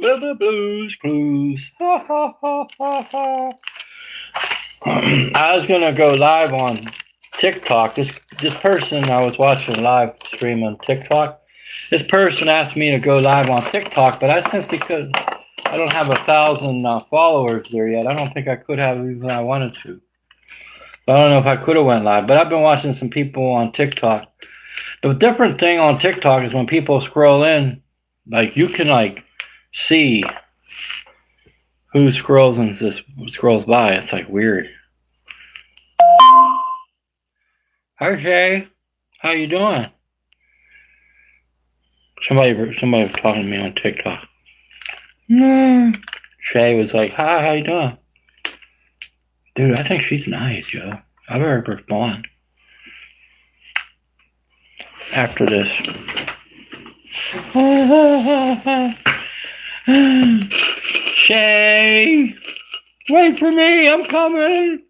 Blues Clues. Ha ha ha ha ha. I was gonna go live on TikTok. This person I was watching live stream on TikTok. This person asked me to go live on TikTok, but I simply because I don't have 1,000 followers there yet. I don't think I could have even if I wanted to. I don't know if I could have went live, but I've been watching some people on TikTok. The different thing on TikTok is when people scroll in, like you can like see who scrolls and just scrolls by. It's like weird. Hi Shay, how you doing? Somebody was talking to me on TikTok. Shay was like, "Hi, how you doing?" Dude, I think she's nice, yo. I better respond after this. Shay, wait for me, I'm coming.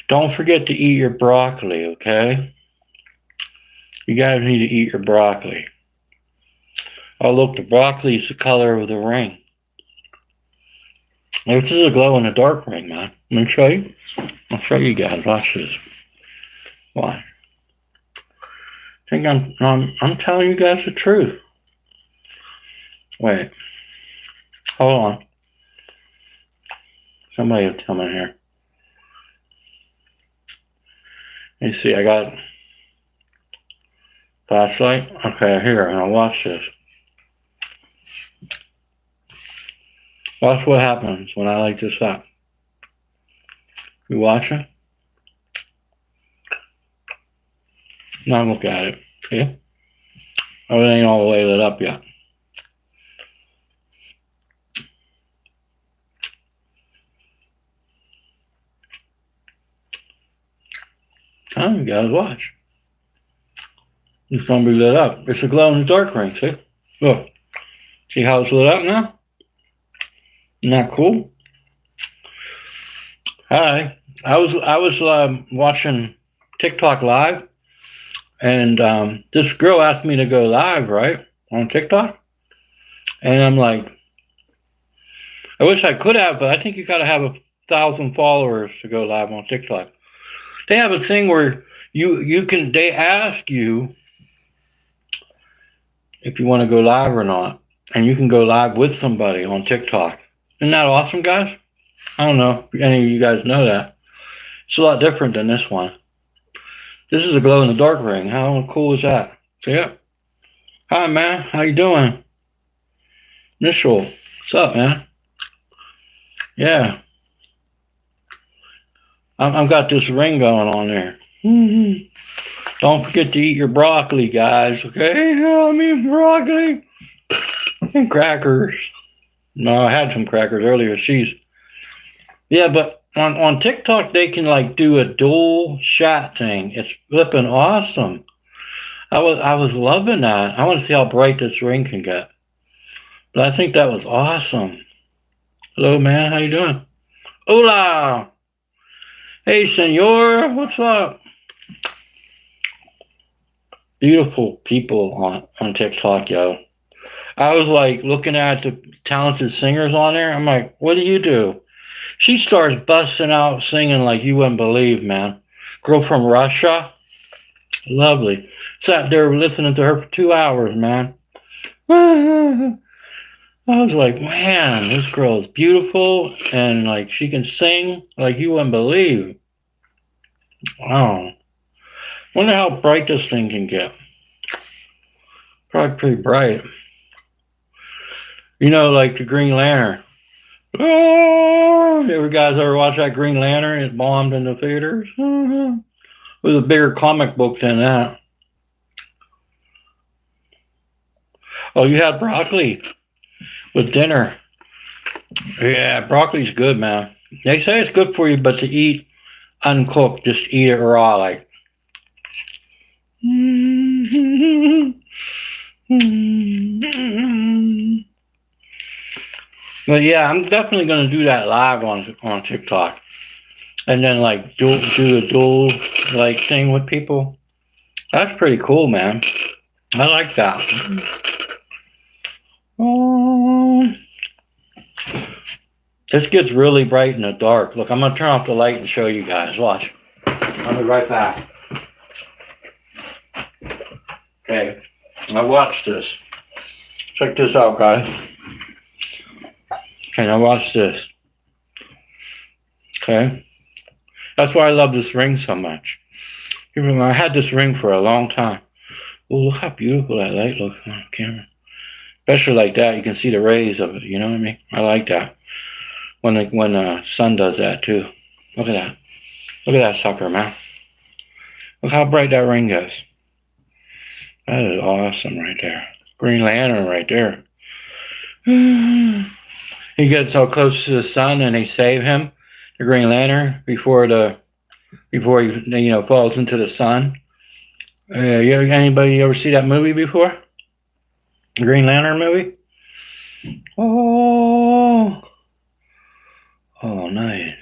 Don't forget to eat your broccoli, okay? You guys need to eat your broccoli. Oh, look, the broccoli is the color of the ring. This is a glow-in-the-dark ring, man. Let me show you. I'll show you guys. Watch this. Why? I think I'm telling you guys the truth. Wait. Hold on. Somebody will tell me here. Let me see. I got flashlight. Okay, here. Now watch this. Watch what happens when I light this up. You watching? Now look at it. See? Oh, it ain't all the way lit up yet. Time you guys watch. It's gonna be lit up. It's a glow-in-the-dark ring. See? Look. See how it's lit up now? Isn't that cool? Hi. I was watching TikTok live, and this girl asked me to go live, right, on TikTok, and I'm like, I wish I could have, but I think you gotta have 1,000 followers to go live on TikTok. They have a thing where you can. They ask you if you want to go live or not, and you can go live with somebody on TikTok. Isn't that awesome, guys? I don't know if any of you guys know that. It's a lot different than this one. This is a glow-in-the-dark ring. How cool is that? See it? Hi, man. How you doing? Mitchell. What's up, man? Yeah. I've got this ring going on there. Don't forget to eat your broccoli, guys, okay? I'm eating broccoli and crackers. No, I had some crackers earlier, cheese. Yeah, but on TikTok, they can like do a dual shot thing. It's flipping awesome. I was loving that. I want to see how bright this ring can get. But I think that was awesome. Hello, man. How you doing? Hola. Hey, senor. What's up? Beautiful people on TikTok, yo. I was like looking at the talented singers on there. I'm like, what do you do? She starts busting out singing like you wouldn't believe, man. Girl from Russia. Lovely. Sat there listening to her for 2 hours, man. I was like, man, this girl is beautiful and like she can sing like you wouldn't believe. Wow. Wonder how bright this thing can get. Probably pretty bright. You know, like the Green Lantern. Oh, you guys ever watch that Green Lantern? It bombed in the theaters. It was a bigger comic book than that. Oh, you had broccoli with dinner. Yeah, broccoli's good, man. They say it's good for you, but to eat uncooked, just eat it raw, like. But yeah, I'm definitely gonna do that live on TikTok, and then like do the dual like thing with people. That's pretty cool, man. I like that. This gets really bright in the dark. Look, I'm going to turn off the light and show you guys. Watch. I'll be right back. Okay. Now watch this. Check this out, guys. Okay, now watch this. Okay. That's why I love this ring so much. I had this ring for a long time. Oh, look how beautiful that light looks on camera. Especially like that, you can see the rays of it. You know what I mean? I like that. When the sun does that too. Look at that. Look at that sucker, man. Look how bright that ring gets. That is awesome right there. Green Lantern right there. He gets so close to the sun and they save him, the Green Lantern, before he falls into the sun. Anybody ever see that movie before? The Green Lantern movie? Oh, nice.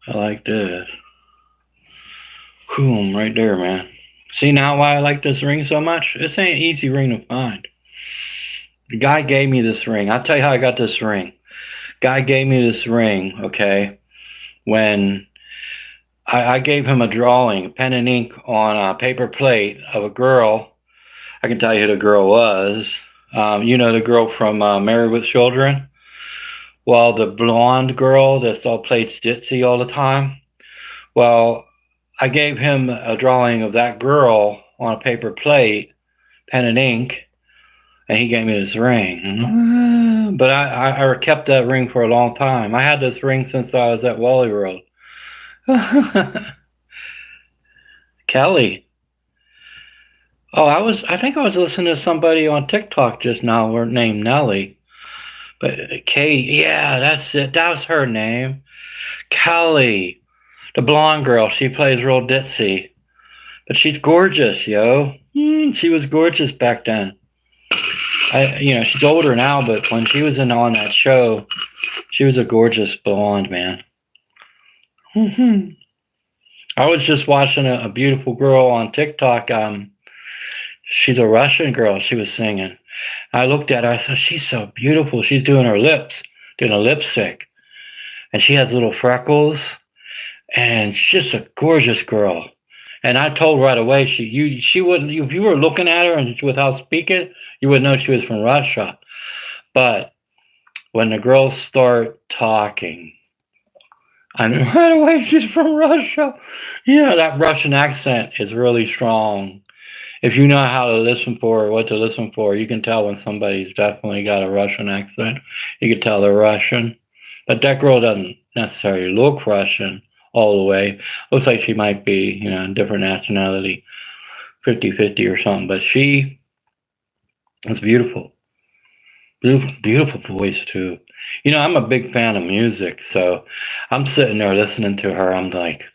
I like this. Boom, right there, man. See now why I like this ring so much? This ain't an easy ring to find. The guy gave me this ring. I'll tell you how I got this ring. Guy gave me this ring, okay, when I gave him a drawing, pen and ink on a paper plate of a girl. I can tell you who the girl was. You know the girl from Married with Children? Well, the blonde girl that all played Stitzy all the time. Well, I gave him a drawing of that girl on a paper plate, pen and ink, and he gave me this ring. But I kept that ring for a long time. I had this ring since I was at Wally World. Kelly. Oh, I think I was listening to somebody on TikTok just now named Nelly. But Katie, yeah, that's it. That was her name. Kelly. The blonde girl. She plays real ditzy. But she's gorgeous, yo. She was gorgeous back then. She's older now, but when she was on that show, she was a gorgeous blonde, man. I was just watching a beautiful girl on TikTok. She's a Russian girl. She was singing. I looked at her. I said, she's so beautiful. She's doing her lips, doing a lipstick. And she has little freckles. And she's just a gorgeous girl. And I told right away, she wouldn't, if you were looking at her and without speaking, you would know she was from Russia. But when the girls start talking, I knew right away she's from Russia. That Russian accent is really strong. If you know how to listen for or what to listen for, you can tell when somebody's definitely got a Russian accent. You can tell they're Russian. But that girl doesn't necessarily look Russian all the way. Looks like she might be, a different nationality, 50-50 or something. But she is beautiful. Beautiful voice, too. I'm a big fan of music, so I'm sitting there listening to her. I'm like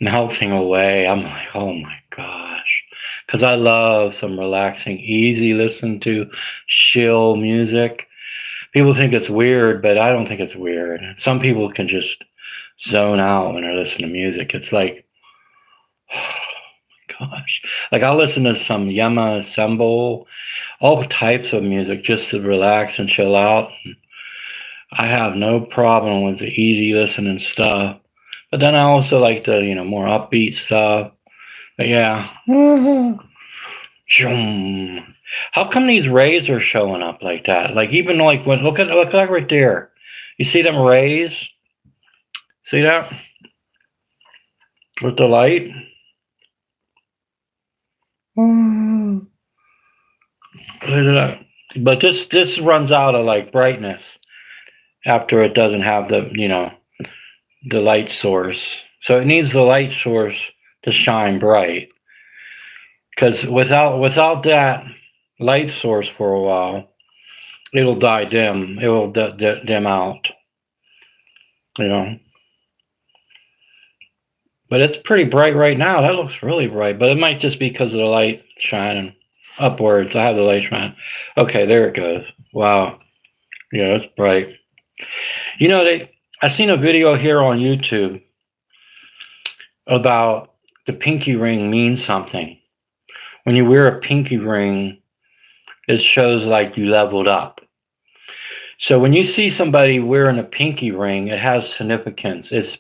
melting away. I'm like, oh my gosh. Because I love some relaxing, easy listen to, chill music. People think it's weird, but I don't think it's weird. Some people can just zone out when they're listening to music. It's like, oh my gosh. Like I'll listen to some Yama Assemble, all types of music just to relax and chill out. I have no problem with the easy listening stuff. But then I also like the, more upbeat stuff. But yeah. How come these rays are showing up like that? Like even like when look right there. You see them rays? See that? With the light? But this runs out of like brightness after it doesn't have the the light source. So it needs the light source to shine bright. Because without that light source for a while, it'll die dim. It will dim out. But it's pretty bright right now. That looks really bright. But it might just be because of the light shining upwards. I have the light shining. Okay, there it goes. Wow. Yeah, it's bright. I seen a video here on YouTube about the pinky ring means something. When you wear a pinky ring, it shows like you leveled up. So when you see somebody wearing a pinky ring, it has significance. It's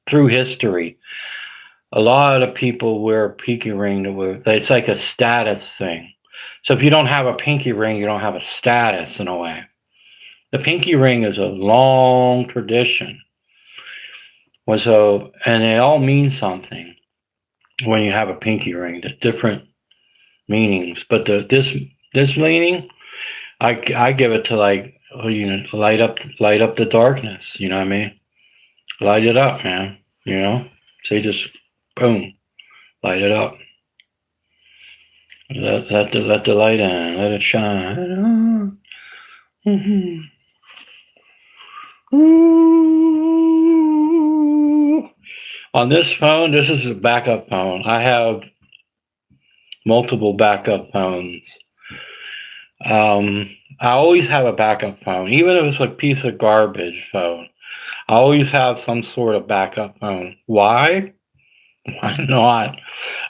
through history. A lot of people wear a pinky ring it's like a status thing. So if you don't have a pinky ring, you don't have a status in a way. The pinky ring is a long tradition. And they all mean something when you have a pinky ring. There's different meanings, but this meaning, I give it to like, light up the darkness. You know what I mean? Light it up, man. You know, say just boom, light it up. Let the light in. Let it shine. Mm-hmm. Ooh. On this phone, this is a backup phone. I have multiple backup phones. I always have a backup phone, even if it's a piece of garbage phone. I always have some sort of backup phone. Why? Why not?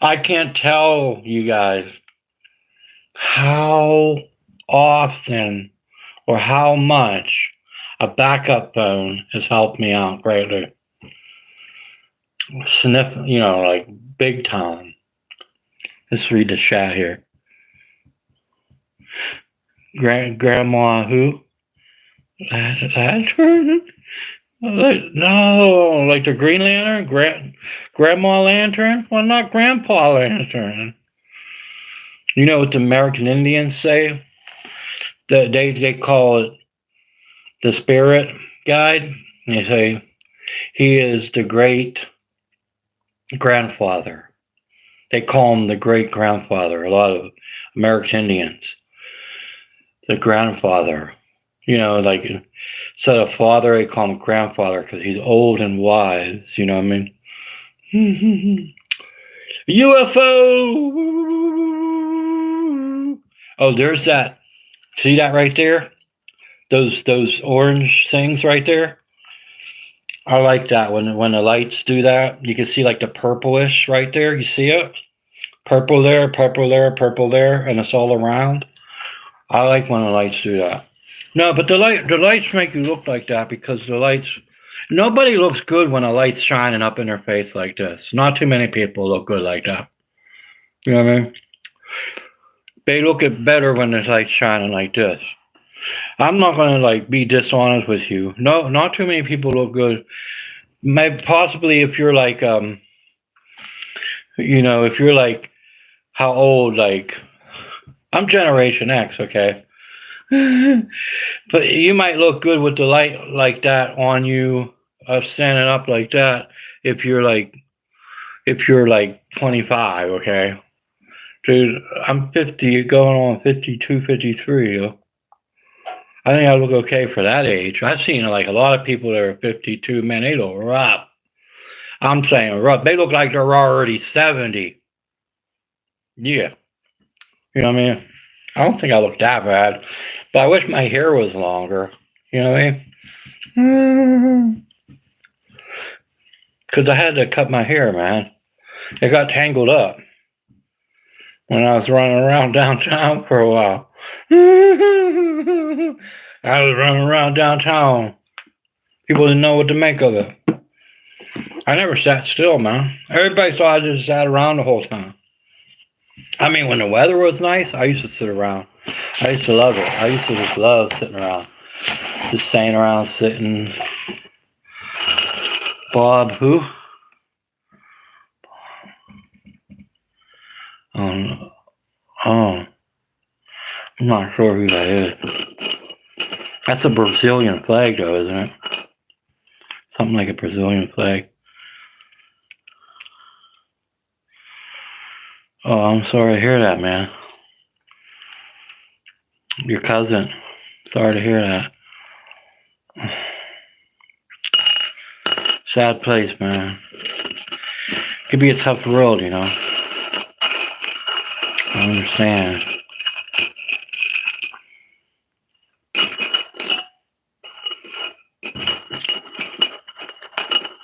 I can't tell you guys how often or how much a backup phone has helped me out greatly. Like big time. Let's read the chat here. Grandma who? Lantern? No, like the Green Lantern? Grandma Lantern? Well, not Grandpa Lantern. You know what the American Indians say? They call it the spirit guide. They say he is the great grandfather. They call him the great grandfather. A lot of American Indians. The grandfather. Like instead of father, they call him grandfather because he's old and wise. You know what I mean? UFO! Oh, there's that. See that right there? Those orange things right there? I like that when the lights do that. You can see like the purplish right there. You see it? Purple there, purple there, purple there, and it's all around. I like when the lights do that. No, but the lights make you look like that because nobody looks good when a light's shining up in their face like this. Not too many people look good like that. You know what I mean? They look better when the light's shining like this. I'm not going to be dishonest with you. No, not too many people look good. Maybe possibly if you're like, if you're like, how old, I'm Generation X, okay? But you might look good with the light like that on you, standing up like that, if you're like 25, okay? Dude, I'm 50, going on 52, 53. I think I look okay for that age. I've seen a lot of people that are 52, man, they look rough. I'm saying rough. They look like they're already 70. Yeah. You know what I mean? I don't think I look that bad, but I wish my hair was longer. You know what I mean? Because I had to cut my hair, man. It got tangled up when I was running around downtown for a while. I was running around downtown. People didn't know what to make of it. I never sat still, man. Everybody thought I just sat around the whole time. I mean, when the weather was nice, I used to sit around. I used to love it. I used to just love sitting around. Just staying around, sitting. Bob who? Oh, I'm not sure who that is. That's a Brazilian flag, though, isn't it? Something like a Brazilian flag. Oh, I'm sorry to hear that, man. Your cousin. Sorry to hear that. Sad place, man. Could be a tough world, I understand.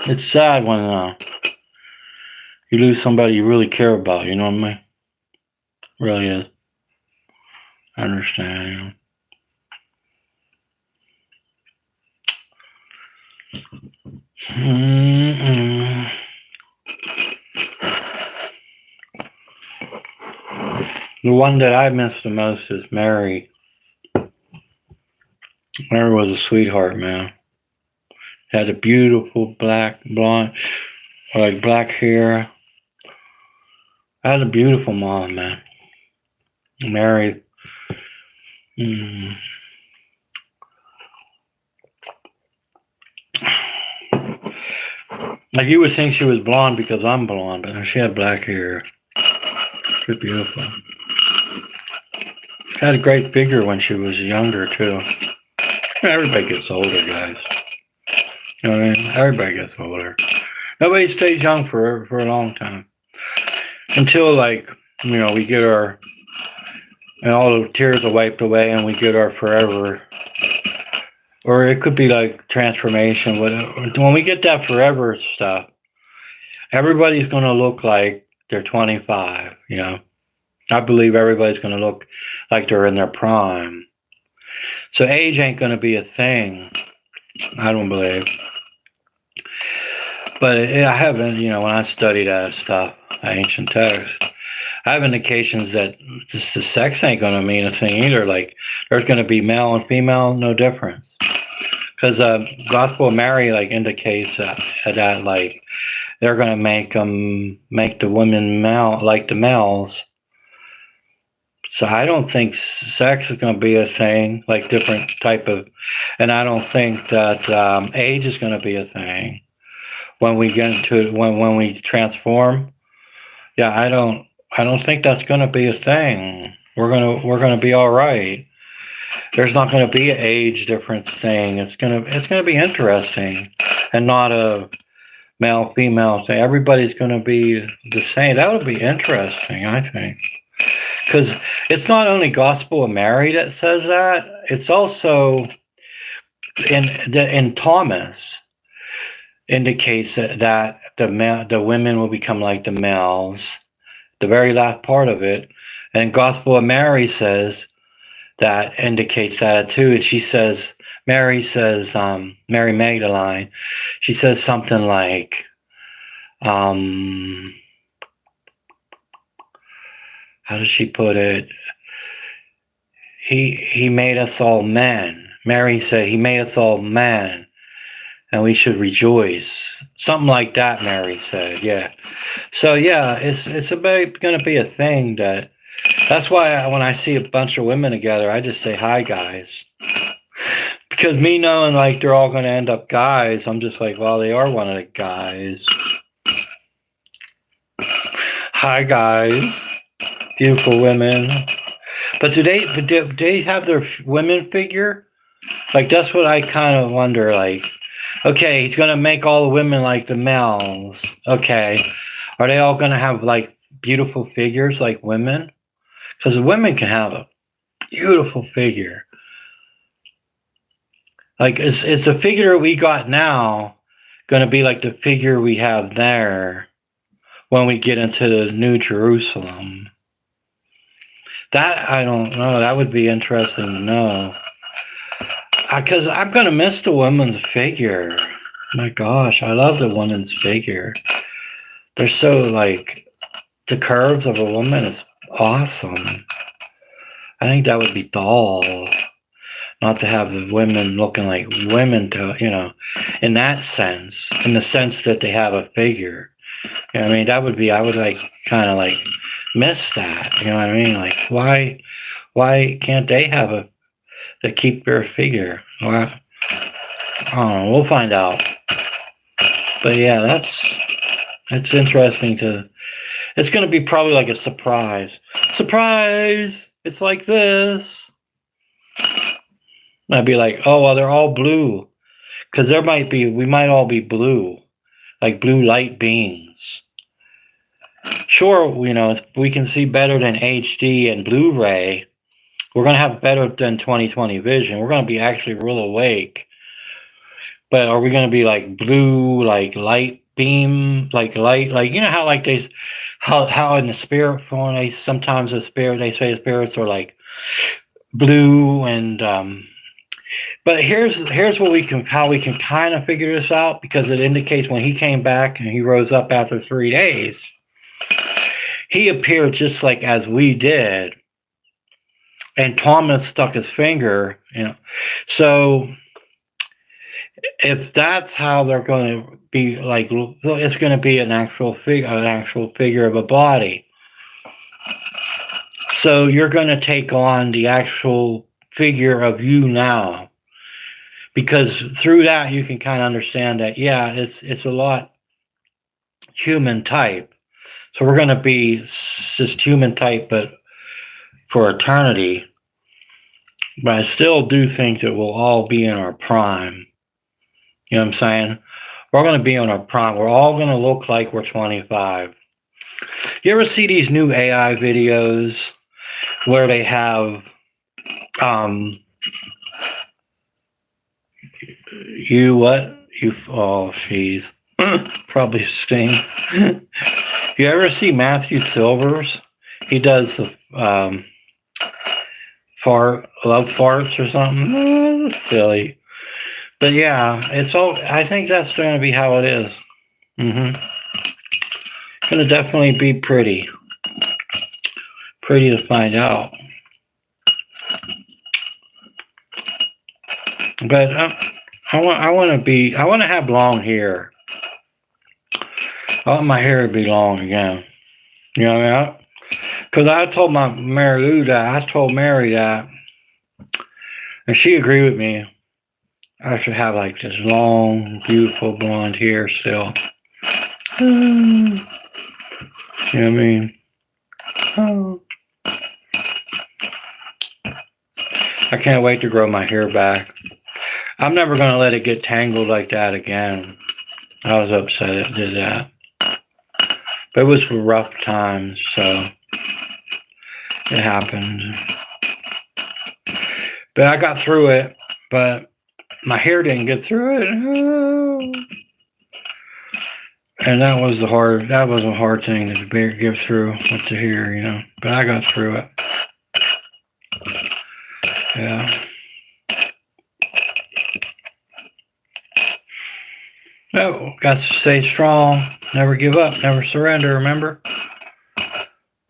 It's sad when You lose somebody you really care about, you know what I mean? Really is. I understand. Mm-mm. The one that I miss the most is Mary. Mary was a sweetheart, man. Had a beautiful black blonde, like black hair. I had a beautiful mom, man. Mary. Mm. Like you would think she was blonde because I'm blonde, but she had black hair. She was beautiful. She had a great figure when she was younger too. Everybody gets older, guys. You know what I mean? Everybody gets older. Nobody stays young for a long time. Until we get our and all the tears are wiped away and we get our forever. Or it could be like transformation. When we get that forever stuff, everybody's gonna look like they're 25, you know. I believe everybody's gonna look like they're in their prime. So age ain't gonna be a thing. I don't believe. But I haven't, when I study that stuff, ancient text, I have indications that just the sex ain't going to mean a thing either. Like, there's going to be male and female, no difference. Because Gospel of Mary, like, indicates that like, they're going to make the women male, like the males. So I don't think sex is going to be a thing, like different type of, and I don't think that age is going to be a thing. When we get into when we transform, yeah, I don't think that's gonna be a thing. We're gonna be all right. There's not gonna be an age difference thing. It's gonna be interesting, and not a male female thing. Everybody's gonna be the same. That would be interesting, I think, because it's not only Gospel of Mary that says that. It's also in Thomas. Indicates that the women will become like the males, the very last part of it, and Gospel of Mary says that indicates that too. And Mary says, Mary Magdalene, she says something like, how does she put it? He made us all men. Mary said he made us all men. And we should rejoice. Something like that, Mary said, yeah. So, yeah, it's going to be a thing that's why when I see a bunch of women together, I just say, hi, guys. Because me knowing, like, they're all going to end up guys, I'm just like, well, they are one of the guys. Hi, guys. Beautiful women. But do they have their women figure? Like, that's what I kind of wonder, like, okay, he's going to make all the women like the males. Okay. Are they all going to have like beautiful figures like women? Because the women can have a beautiful figure. Like, is the figure we got now going to be like the figure we have there when we get into the New Jerusalem? That, I don't know. That would be interesting to know. Because I'm going to miss the woman's figure. My gosh, I love the woman's figure. They're so, like, the curves of a woman is awesome. I think that would be dull. Not to have the women looking like women, in that sense. In the sense that they have a figure. You know what I mean? I would, like, kind of, like, miss that. You know what I mean? Like, why can't they have they keep their figure? Well, I don't know. We'll find out. But yeah, that's interesting it's going to be probably like a surprise. Surprise! It's like this. I'd be like, oh, well, they're all blue. Because we might all be blue. Like blue light beings. Sure, if we can see better than HD and Blu-ray, we're going to have better than 20/20 vision. We're going to be actually real awake. But are we going to be like blue, like light beam, like light, like you know how like they, how in the spirit form they sometimes they say the spirits are like blue and but here's what we can how we can kind of figure this out because it indicates when he came back and he rose up after 3 days, he appeared just like as we did, and Thomas stuck his finger, you know. So if that's how they're going to be, like it's going to be an actual figure of a body. So you're going to take on the actual figure of you now, because through that you can kind of understand that it's a lot human type. So we're going to be just human type, but for eternity. But I still do think that we'll all be in our prime. You know what I'm saying? We're going to be on our prime. We're all going to look like we're 25. You ever see these new AI videos where they have you what? You oh jeez. Probably stinks. You ever see Matthew Silvers? He does the love farts or something. That's silly. But yeah, it's all I think that's gonna be how it is. It's gonna definitely be pretty. Pretty to find out. But I want to have long hair. I want my hair to be long again. You know what I mean? Because I told Mary that, and she agreed with me. I should have like this long, beautiful blonde hair still. You know what I mean? Oh. I can't wait to grow my hair back. I'm never going to let it get tangled like that again. I was upset it did that. But it was for rough times, so it happened. But I got through it, but my hair didn't get through it. And that was a hard thing to get through with the hair, you know. But I got through it. Yeah. Oh, got to stay strong, never give up, never surrender, remember?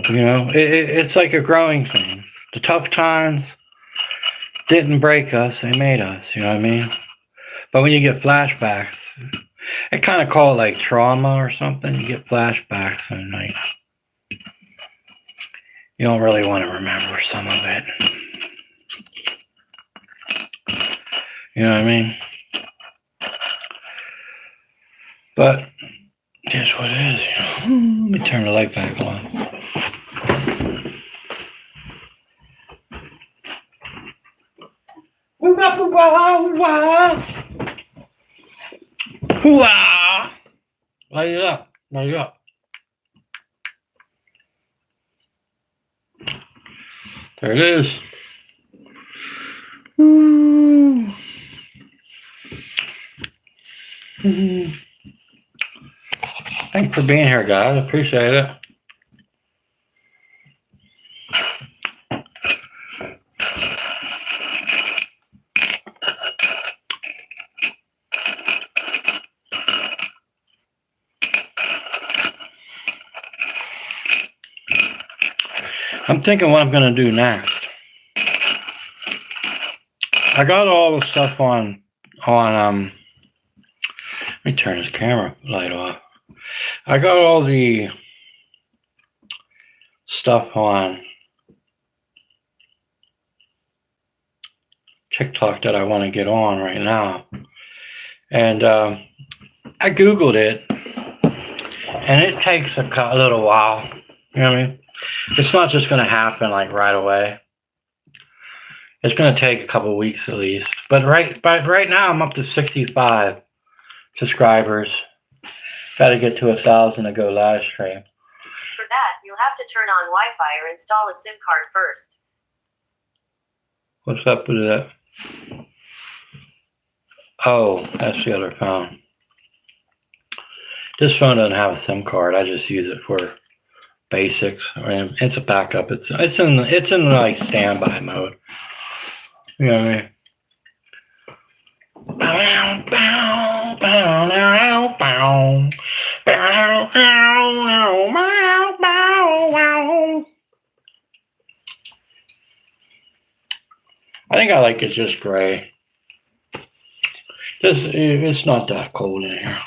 You know, it's like a growing thing. The tough times didn't break us, they made us, you know what I mean? But when you get flashbacks, I kind of call it like trauma or something. You get flashbacks and like, you don't really want to remember some of it. You know what I mean? But here's what it is, you know. Let me turn the light back on. Light it up. Light it up. There it is. Thanks for being here, guys. Appreciate it. I'm thinking what I'm going to do next. I got all the stuff on let me turn this camera light off. I got all the stuff on TikTok that I want to get on right now. And I Googled it, and it takes a little while. You know what I mean? It's not just going to happen like right away. It's going to take a couple weeks at least. But right now I'm up to 65 subscribers. Got to get to 1,000 to go live stream. For that, you'll have to turn on Wi-Fi or install a SIM card first. What's up with that? Oh, that's the other phone. This phone doesn't have a SIM card. I just use it for basics. I mean, it's a backup. It's in like standby mode. You know what I mean? I think I like it just gray. It's not that cold in here.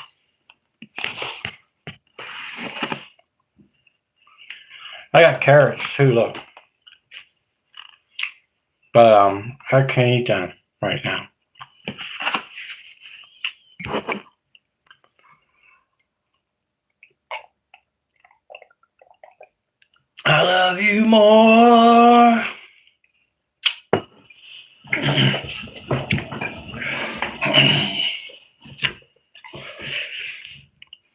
I got carrots too, look. But I can't eat them right now. I love you more.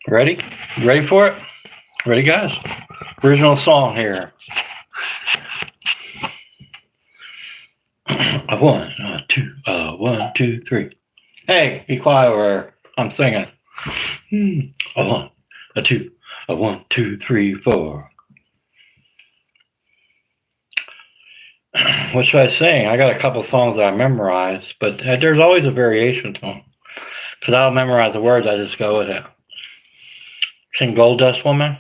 Ready? Ready for it? Ready, guys? Original song here. One, two, 1, 2, 3. Hey, be quiet over there. I'm singing. A 1, a 2, a 1, 2, 3, 4. What should I sing? I got a couple songs that I memorized, but there's always a variation to them. Because I don't memorize the words, I just go with it. Sing Gold Dust Woman.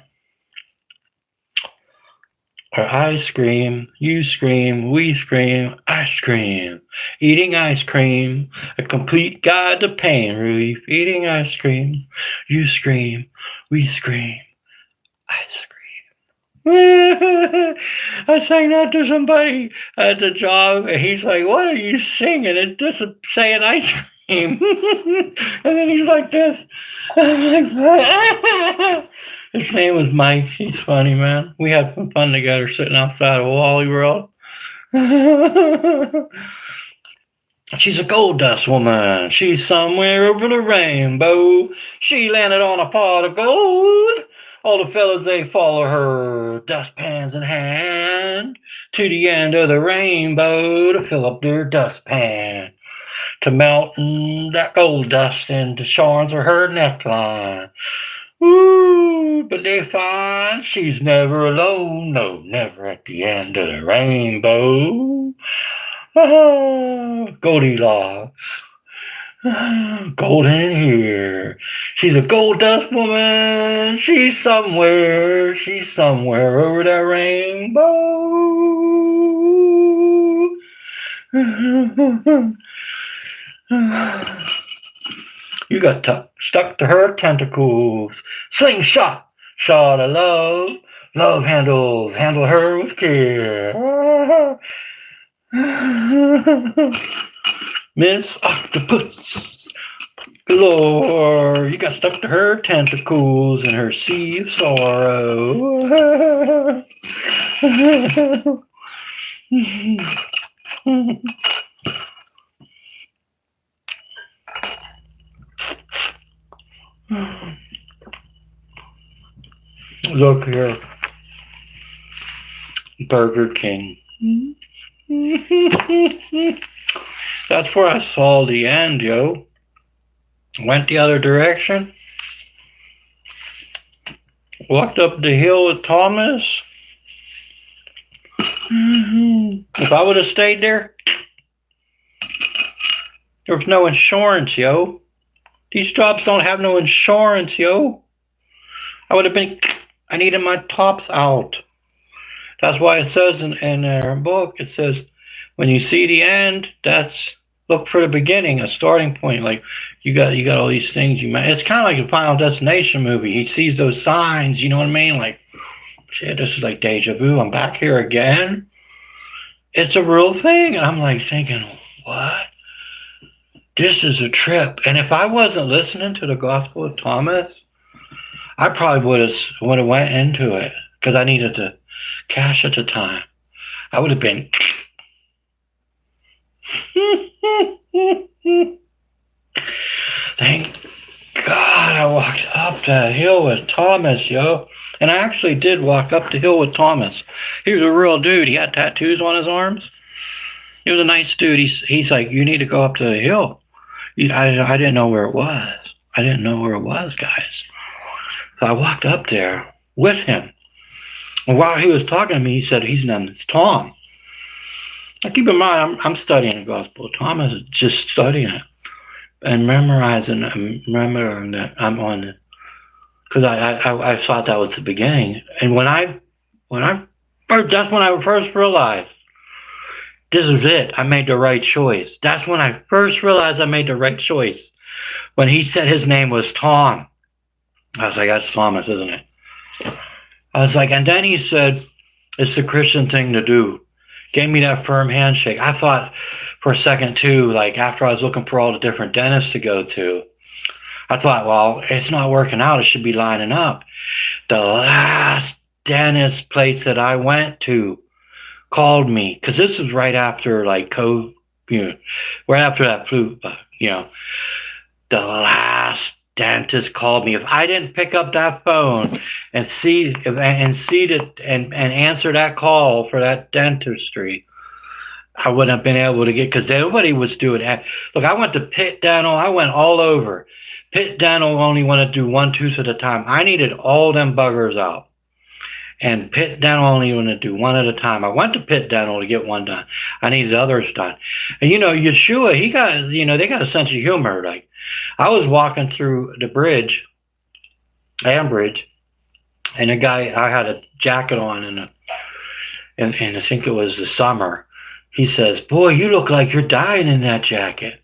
Or I scream, you scream, we scream, I scream. Eating ice cream, a complete guide to pain relief. Eating ice cream, you scream, we scream, I scream. I sang that to somebody at the job, and he's like, "What are you singing? It's just saying ice cream." And then he's like this. His name was Mike. He's funny, man. We had some fun together sitting outside of Wally World. She's a gold dust woman. She's somewhere over the rainbow. She landed on a pot of gold. All the fellas, they follow her, dustpans in hand, to the end of the rainbow to fill up their dustpan, to melt that gold dust into shards of her neckline. Ooh, but they find she's never alone, no, never at the end of the rainbow. Goldilocks. Golden hair. She's a gold dust woman. She's somewhere over that rainbow. You got stuck to her tentacles. Slingshot, shot of love. Love handle her with care. Miss Octopus galore, you got stuck to her tentacles in her sea of sorrow. Look here, Burger King. That's where I saw the end, yo. Went the other direction. Walked up the hill with Thomas. If I would have stayed there was no insurance, yo. These jobs don't have no insurance, yo. I needed my tops out. That's why it says in their book, it says, when you see the end, look for the beginning, a starting point. Like you got all these things it's kind of like a Final Destination movie. He sees those signs, you know what I mean? Like, shit, this is like deja vu. I'm back here again. It's a real thing. And I'm like thinking, what? This is a trip. And if I wasn't listening to the Gospel of Thomas, I probably would have went into it because I needed the cash at the time. I would have been. Thank God I walked up that hill with Thomas, yo. And I actually did walk up the hill with Thomas. He was a real dude. He had tattoos on his arms. He was a nice dude. He's like, you need to go up to the hill. I didn't know where it was. I didn't know where it was, guys. So I walked up there with him. And while he was talking to me, he said, his name is Tom. Now keep in mind, I'm studying the gospel. Tom is just studying it and memorizing and remembering that I'm on it. Because I thought that was the beginning. And that's when I first realized this is it. I made the right choice. That's when I first realized I made the right choice. When he said his name was Tom, I was like, that's Thomas, isn't it? I was like, and then he said, it's the Christian thing to do. Gave me that firm handshake. I thought for a second too, like after I was looking for all the different dentists to go to, I thought, well, it's not working out. It should be lining up. The last dentist place that I went to called me, because this was right after like COVID, right after that flu, the last dentist called me. If I didn't pick up that phone and answer that call for that dentistry, I wouldn't have been able to get, because nobody was doing that. Look, I went to Pitt Dental. I went all over. Pitt Dental only wanted to do one tooth at a time. I needed all them buggers out. And Pitt Dental only wanted to do one at a time. I went to Pitt Dental to get one done. I needed others done. And Yeshua, he got, they got a sense of humor. Like, I was walking through the bridge, Ambridge, and a guy, I had a jacket on, and I think it was the summer. He says, "Boy, you look like you're dying in that jacket."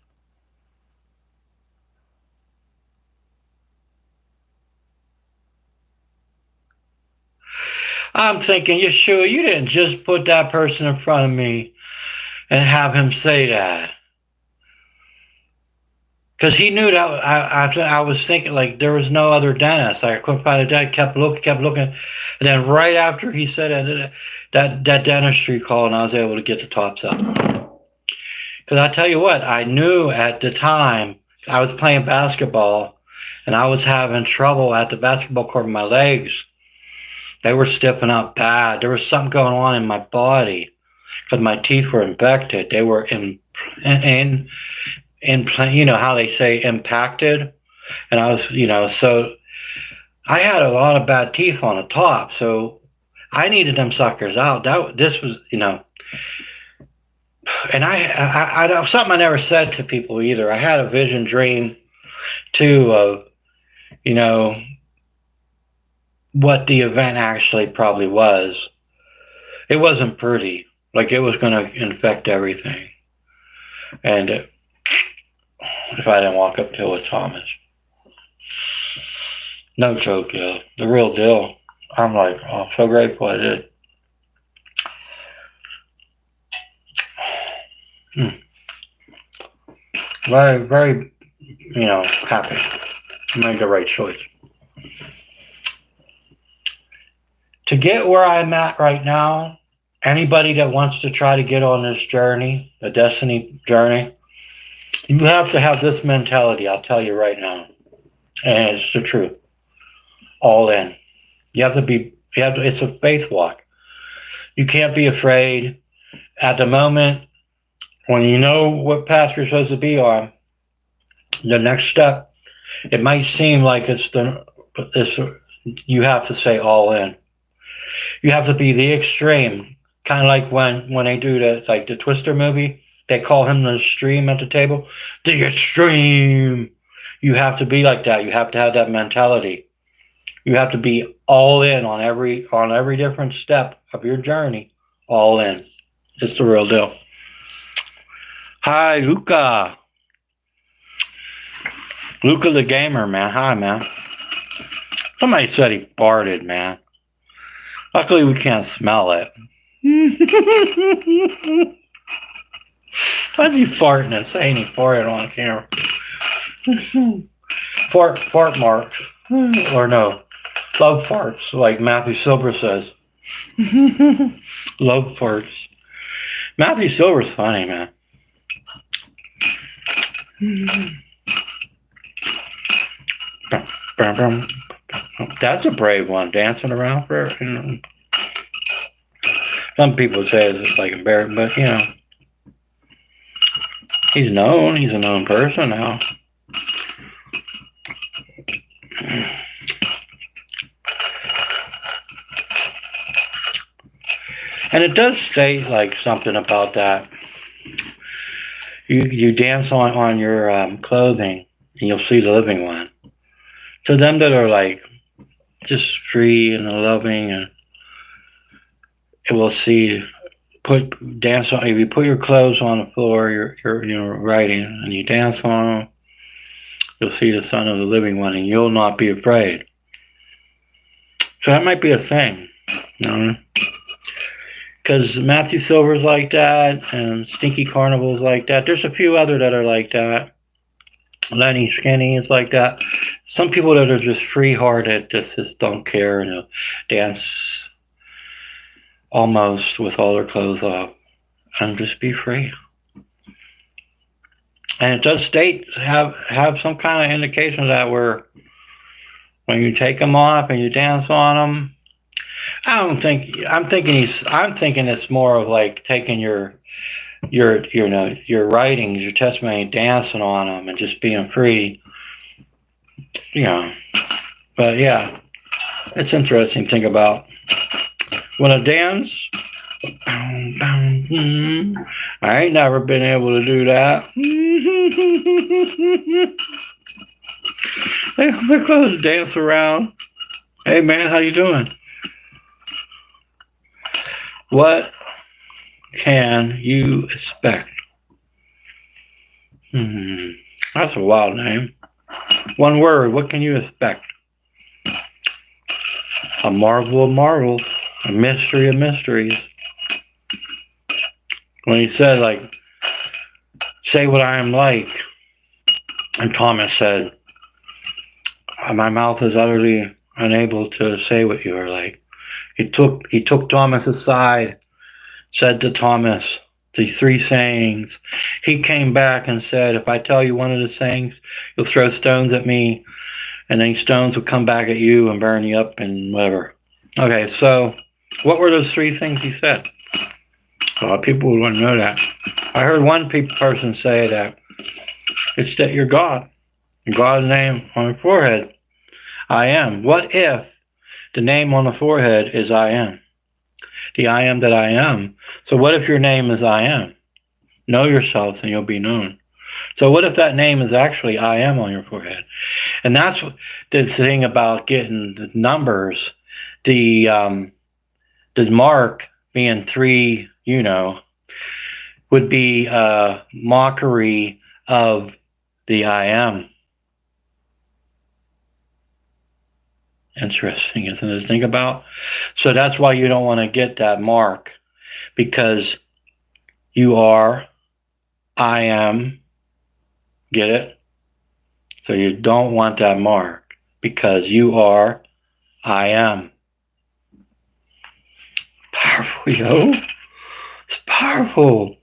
I'm thinking, Yeshua, you didn't just put that person in front of me and have him say that. Because he knew that I was thinking, like, there was no other dentist. I couldn't find a dentist. Kept looking. And then right after he said it, that dentistry call, and I was able to get the tops up. Because I tell you what, I knew at the time I was playing basketball, and I was having trouble at the basketball court with my legs. They were stiffening up bad. There was something going on in my body because my teeth were infected. They were in how they say impacted. And I was, so I had a lot of bad teeth on the top. So I needed them suckers out. This was, and I something I never said to people either. I had a vision dream too of, what the event actually probably was. It wasn't pretty. Like, it was going to infect everything. And if I didn't walk up to it with Thomas. No joke, yeah. The real deal. I'm like, oh, so grateful I did. Very, very, happy. I made the right choice. To get where I'm at right now, anybody that wants to try to get on this journey, the destiny journey, you have to have this mentality, I'll tell you right now. And it's the truth. All in. It's a faith walk. You can't be afraid. At the moment, when you know what path you're supposed to be on, the next step, it might seem like you have to say all in. You have to be the extreme, kind of like when they do the Twister movie, they call him the extreme at the table. The extreme. You have to be like that. You have to have that mentality. You have to be all in on every different step of your journey. All in. It's the real deal. Hi, Luca. Luca the gamer, man. Hi, man. Somebody said he farted, man. Luckily, we can't smell it. Why'd you farting and saying he farted on camera? Fart marks. Or no, love farts, like Matthew Silver says. Love farts. Matthew Silver's funny, man. That's a brave one, dancing around for, Some people say it's like embarrassing, but he's known. He's a known person now. And it does say like something about that. You dance on your clothing, and you'll see the living one. To them that are like just free and loving, and it will see dance on. If you put your clothes on the floor, you're writing, and you dance on them, you'll see the Son of the Living One, and you'll not be afraid. So that might be a thing, you know. Because Matthew Silver's like that, and Stinky Carnival's like that. There's a few other that are like that. Lenny Skinny is like that. Some people that are just free-hearted, just don't care, and dance almost with all their clothes off, and just be free. And it does state have some kind of indication of that, where when you take them off and you dance on them. I'm thinking it's more of like taking your writings, your testimony, dancing on them, and just being free. But yeah, it's interesting to think about. When I dance, I ain't never been able to do that. Hey, my clothes dance around. Hey man, how you doing? What can you expect? That's a wild name. One word, what can you expect? A marvel of marvels, a mystery of mysteries. When he said, like, say what I am like, and Thomas said, my mouth is utterly unable to say what you are like. He took Thomas aside, said to Thomas these 3 sayings. He came back and said, if I tell you one of the sayings, you'll throw stones at me, and then stones will come back at you and burn you up and whatever. Okay, so what were those 3 things he said? A lot of people wouldn't know that. I heard one person say that it's that you're God. God's name on your forehead, I am. What if the name on the forehead is I am? The I am that I am. So what if your name is I am? Know yourself and you'll be known. So what if that name is actually I am on your forehead? And that's the thing about getting the numbers. The mark being 3, would be a mockery of the I am. Interesting, isn't it, to think about? So that's why you don't want to get that mark, because you are, I am, get it? So you don't want that mark, because you are, I am. Powerful, yo. It's powerful.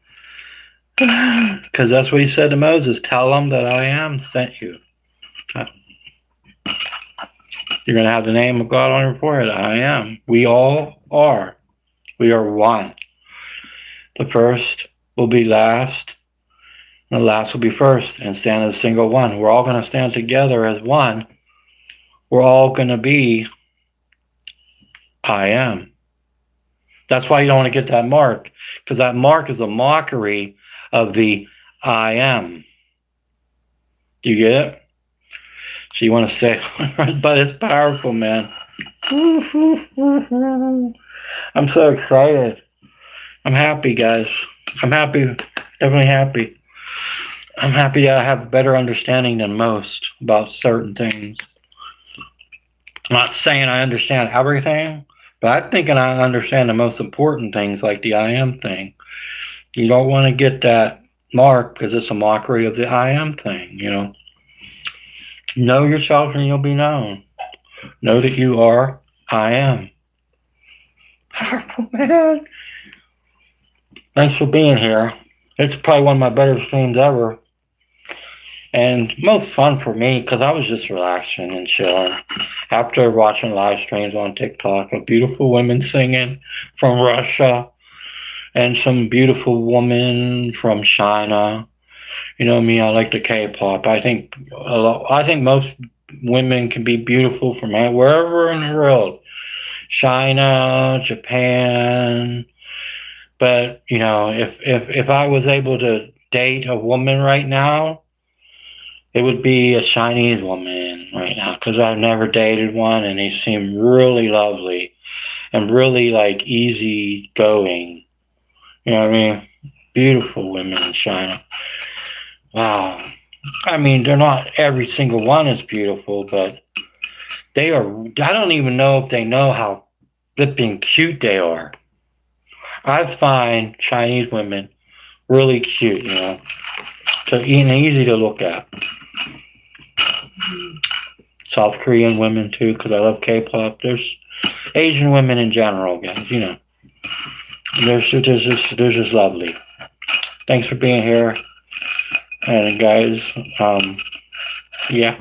Because that's what he said to Moses, tell them that I am sent you. You're going to have the name of God on your forehead. I am. We all are. We are one. The first will be last, and the last will be first, and stand as a single one. We're all going to stand together as one. We're all going to be I am. That's why you don't want to get that mark, because that mark is a mockery of the I am. Do you get it? So you want to say, but it's powerful, man. I'm so excited. I'm happy, guys. I'm happy, definitely happy. I'm happy that I have a better understanding than most about certain things. I'm not saying I understand everything, but I'm thinking I understand the most important things, like the I am thing. You don't want to get that mark because it's a mockery of the I am thing, Know yourself and you'll be known. Know that you are, I am. Powerful, man. Thanks for being here. It's probably one of my better streams ever. And most fun for me, because I was just relaxing and chilling. After watching live streams on TikTok of beautiful women singing from Russia, and some beautiful woman from China. You know me, I like the K-pop. I think most women can be beautiful from wherever in the world. China, Japan, But you know, if I was able to date a woman right now, it would be a Chinese woman right now because I've never dated one, and they seem really lovely and really like easy going. You know what I mean? Beautiful women in China. Wow. I mean, they're not every single one is beautiful, but they are. I don't even know if they know how flipping cute they are. I find Chinese women really cute, you know, so and easy to look at. South Korean women too, because I love K-pop. There's Asian women in general, guys. You know, they're just lovely. Thanks for being here, and guys, yeah,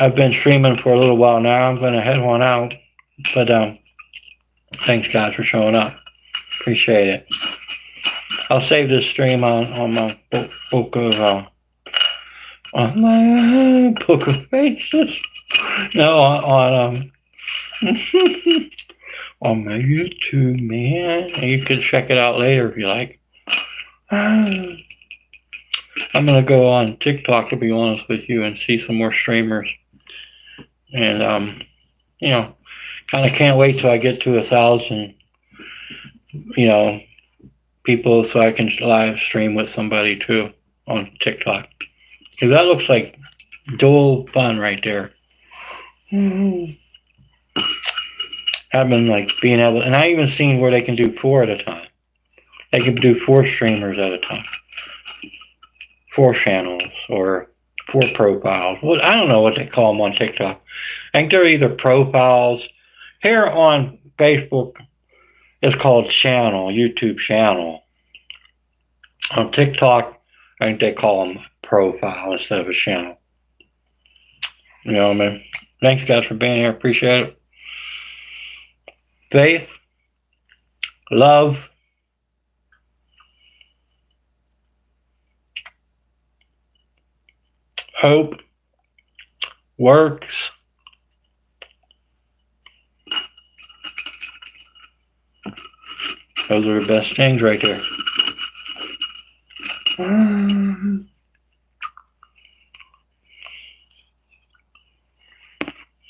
I've been streaming for a little while now. I'm gonna head one out, but thanks guys for showing up. Appreciate it. I'll save this stream on my book of on my book of faces. No, on on my YouTube, man. You can check it out later if you like. I'm gonna go on TikTok, to be honest with you, and see some more streamers. And you know, kind of can't wait till I get to 1,000, you know, people, so I can live stream with somebody too on TikTok. Because that looks like dual fun right there. Having like being able, and I even seen where they can do 4 at a time. They can do 4 streamers at a time, 4 channels or 4 profiles. Well, I don't know what they call them on TikTok. I think they're either profiles. Here on Facebook, it's called channel, YouTube channel. On TikTok, I think they call them profile instead of a channel. You know what I mean? Thanks guys for being here. Appreciate it. Faith, love, hope, works. Those are the best things right there.